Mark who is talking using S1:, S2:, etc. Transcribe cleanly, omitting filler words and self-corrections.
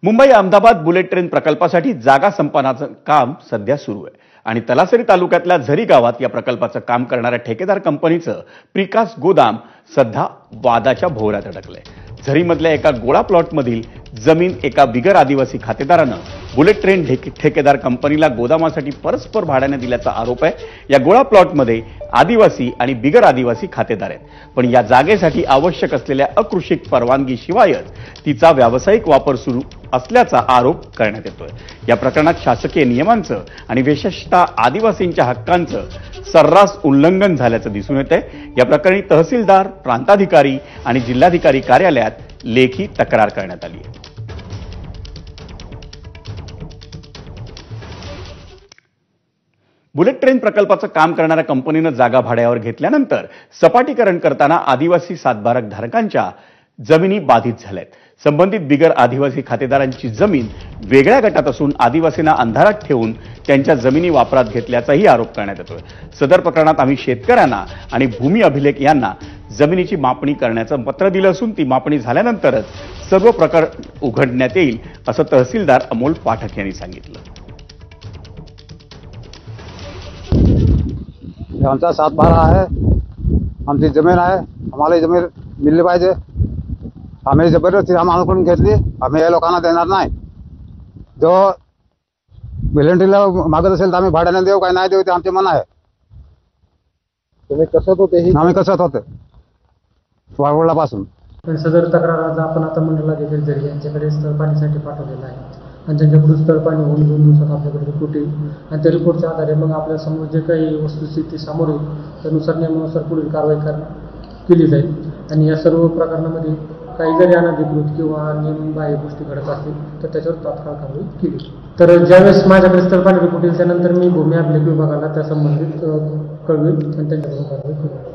S1: Mumbai Ahmedabad bullet train प्रकल्पासाठी जागा संपादनाचं काम सध्या सुरू आहे आणि तलासरी तालुक्यातल्या झरी गावात या प्रकल्पाचं काम करणाऱ्या ठेकेदार कंपनीचं प्रिकास गोदाम सध्या वादाच्या भोवऱ्यात अडकलंय। झरीमधल्या एका गोळा प्लॉटमधील जमीन एका बिगर आदिवासी खातेदारानं बुलेट ट्रेन ठेकेदार कंपनीला गोदामासाठी परस्पर भाड्याने दिल्याचा आरोप आहे। या गोळा प्लॉटमध्ये आदिवासी आणि बिगर आदिवासी खातेदार आहेत, पण या जागेसाठी आवश्यक असलेल्या अकृषिक परवानगीशिवायच तिचा व्यावसायिक वापर सुरू असल्याचा आरोप करण्यात येतोय। या प्रकरणात शासकीय नियमांचं आणि विशेषतः आदिवासींच्या हक्कांचं सर्रास उल्लंघन झाल्याचं दिसून येतंय। या प्रकरणी तहसीलदार, प्रांताधिकारी आणि जिल्हाधिकारी कार्यालयात लेखी तक्रार करण्यात आली आहे। बुलेट ट्रेन प्रकल्पाचं काम करणाऱ्या कंपनीनं जागा भाड्यावर घेतल्यानंतर सपाटीकरण करताना आदिवासी सातबारक धारकांच्या जमिनी बाधित झाल्यात। संबंधित बिगर आदिवासी खातेदारांची जमीन वेगळ्या गटात असून आदिवासींना अंधारात ठेवून त्यांच्या जमिनी वापरात घेतल्याचाही आरोप करण्यात येतोय। सदर प्रकरणात आम्ही शेतकऱ्यांना आणि भूमी अभिलेख यांना जमिनीची मापणी करण्याचं पत्र दिलं असून ती मापणी झाल्यानंतरच सर्व प्रकरण उघडण्यात येईल असं तहसीलदार अमोल पाठक यांनी सांगितलं।
S2: आमचा 7/12 आहे, आमची जमीन आहे, आम्हाला जमीन मिळली पाहिजे। आम्ही जबरदस्ती आम्हाला घेतली, आम्ही या लोकांना देणार नाही। जो व्हॉलंटियरला मागत असेल तर आम्ही भाड्याने देऊ, काय नाही देऊ ते आमचे मन आहे।
S3: तुम्ही कसत होते?
S2: आम्ही कसत होते वाळवळापासून।
S4: सदर तक्रार आज आपण आता मंडलाधिकारी जरी यांच्याकडे स्थळ पाणीसाठी पाठवलेला आहे आणि त्यांच्याकडून स्थळ पाणी होऊन 2 दिवसात आपल्याकडे रिपोर्ट येईल आणि त्या रिपोर्टच्या आधारे मग आपल्या समोर जे काही वस्तुस्थिती समोर येईल त्यानुसार नियमानुसार पुढील कारवाई केली जाईल। आणि या सर्व प्रकरणामध्ये काही जरी अनधिकृत किंवा नियमबाह्य गोष्टी घडत असतील तर त्याच्यावर तात्काळ कारवाई केली। तर ज्यावेळेस माझ्याकडे स्थळ पाणी रिपोर्ट येईल त्यानंतर मी भूमी अभिलेख विभागाला त्या संबंधित कळवेल आणि त्यांच्याकडून कारवाई करू।